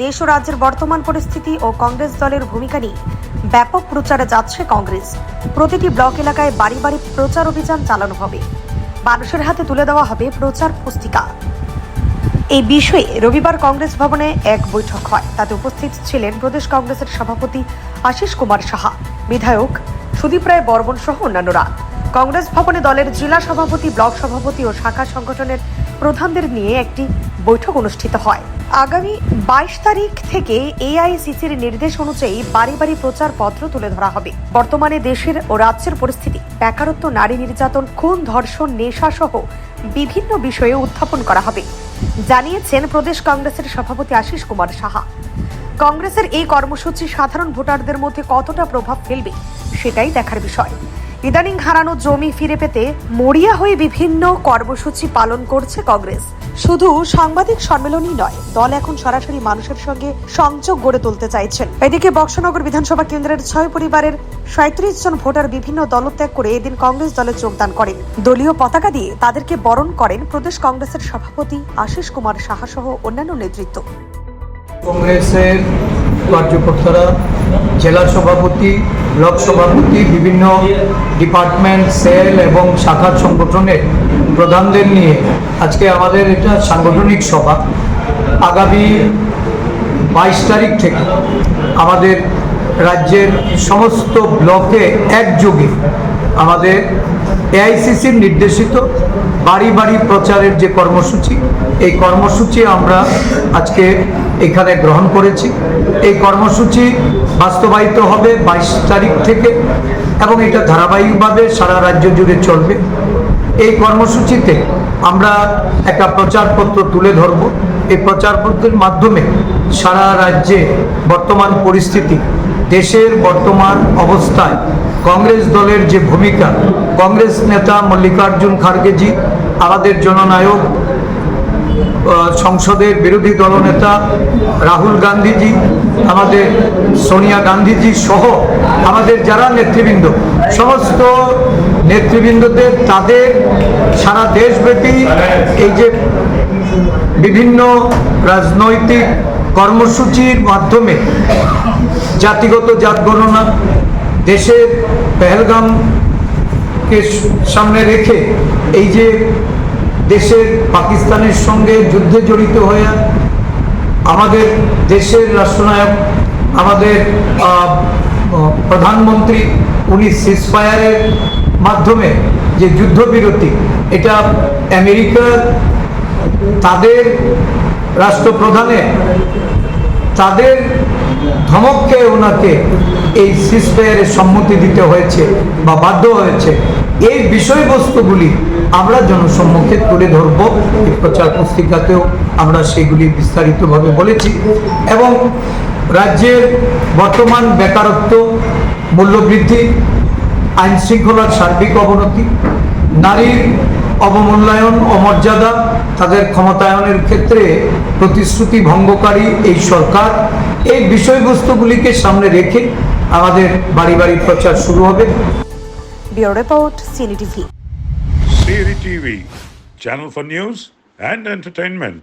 দেশ ও রাজ্যের বর্তমান পরিস্থিতি ও কংগ্রেস দলের ভূমিকা নিয়ে ব্যাপক প্রচারে যাচ্ছে কংগ্রেস। প্রতিটি ব্লক এলাকায় বাড়ি বাড়ি প্রচার অভিযান চালানো হবে। মানুষের হাতে তুলে দেওয়া হবে প্রচার পুস্তিকা। এই বিষয়ে রবিবার কংগ্রেস ভবনে এক বৈঠক হয়। তাতে উপস্থিত ছিলেন প্রদেশ কংগ্রেসের সভাপতি আশিস কুমার সাহা, বিধায়ক সুদীপ রায় বর্মন সহ অন্যান্যরা। কংগ্রেস ভবনে দলের জেলা সভাপতি, ব্লক সভাপতি ও শাখা সংগঠনের প্রধানদের নিয়ে একটি বৈঠক অনুষ্ঠিত হয়। আগামী 22 তারিখ থেকে এআইসিসির নির্দেশ অনুযায়ী বাড়ি বাড়ি প্রচার পত্র তুলে ধরা হবে। বর্তমানে দেশের ও রাজ্যের পরিস্থিতি, বেকারত্ব, নারী নির্যাতন, খুন, ধর্ষণ, নেশা সহ বিভিন্ন বিষয়ে উত্থাপন করা হবে, জানিয়েছেন প্রদেশ কংগ্রেসের সভাপতি আশিস কুমার সাহা। কংগ্রেসের এই কর্মসূচি সাধারণ ভোটারদের মধ্যে কতটা প্রভাব ফেলবে সেটাই দেখার বিষয়। ইদানিং হারানো জমি ফিরে পেতে মরিয়া হয়ে বিভিন্ন কর্মসূচি পালন করছে কংগ্রেস। শুধু সাংবাদিক সম্মেলনই নয়, দল এখন সরাসরি মানুষের সঙ্গে সংযোগ গড়ে তুলতে চাইছেন। এদিকে বক্সনগর বিধানসভা কেন্দ্রের 6 পরিবারের 37 জন ভোটার বিভিন্ন দলত্যাগ করে এদিন কংগ্রেস দলে যোগদান করেন। দলীয় পতাকা দিয়ে তাদেরকে বরণ করেন প্রদেশ কংগ্রেসের সভাপতি আশিস কুমার সাহা সহ অন্যান্য নেতৃত্ব। কংগ্রেসের কার্যকর্তারা, জেলা সভাপতি, ব্লক সভাপতি, বিভিন্ন ডিপার্টমেন্ট, সেল এবং শাখার সংগঠনের প্রধানদের নিয়ে আজকে আমাদের এটা সাংগঠনিক সভা। আগামী 22 তারিখ থেকে আমাদের রাজ্যের সমস্ত ব্লকে একযোগে আমাদের এআইসিসির নির্দেশিত বাড়ি বাড়ি প্রচারের যে কর্মসূচি, এই কর্মসূচি আমরা আজকে এখানে গ্রহণ করেছি। এই কর্মসূচি বাস্তবায়িত হবে 22 তারিখ থেকে এবং এটা ধারাবাহিকভাবে সারা রাজ্য জুড়ে চলবে। এই কর্মসূচিতে আমরা একটা প্রচারপত্র তুলে ধরব। এই প্রচারপত্রের মাধ্যমে সারা রাজ্যে বর্তমান পরিস্থিতি, দেশের বর্তমান অবস্থায় কংগ্রেস দলের যে ভূমিকা, কংগ্রেস নেতা মল্লিকার্জুন খার্গেজি, আমাদের জননায়ক সংসদের বিরোধী দলনেতা রাহুল গান্ধীজি, আমাদের সোনিয়া গান্ধীজি সহ আমাদের যারা নেতৃবৃন্দ, সমস্ত নেতৃবৃন্দদের তাদের সারা দেশব্যাপী এই যে বিভিন্ন রাজনৈতিক কর্মসূচির মাধ্যমে জাতিগত জাত গণনা, দেশের পেহেলগামকে সামনে রেখে এই যে দেশের পাকিস্তানের সঙ্গে যুদ্ধে জড়িত হয়ে আমাদের দেশের রাষ্ট্রনায়ক, আমাদের প্রধানমন্ত্রী, উনি সিজফায়ারের মাধ্যমে যে যুদ্ধবিরতি, এটা আমেরিকার তাদের রাষ্ট্রপ্রধানের তাদের ধমককে ওনাকে এই সিজফায়ারের সম্মতি দিতে হয়েছে বা বাধ্য হয়েছে। এই বিষয়বস্তুগুলি আমরা জনসম্মুখে তুলে ধরব। এই প্রচার পুস্তিকাতেও আমরা সেগুলি বিস্তারিতভাবে বলেছি এবং রাজ্যের বর্তমান বেকারত্ব, মূল্যবৃদ্ধি, আইন শৃঙ্খলার সার্বিক অবনতি, নারীর অবমূল্যায়ন, অমর্যাদা, তাদের ক্ষমতায়নের ক্ষেত্রে প্রতিশ্রুতি ভঙ্গকারী এই সরকার, এই বিষয়বস্তুগুলিকে সামনে রেখে আমাদের বাড়ি বাড়ি প্রচার শুরু হবে। ব্যুরো রিপোর্ট, সিনি TV. Siri TV, channel for news and entertainment.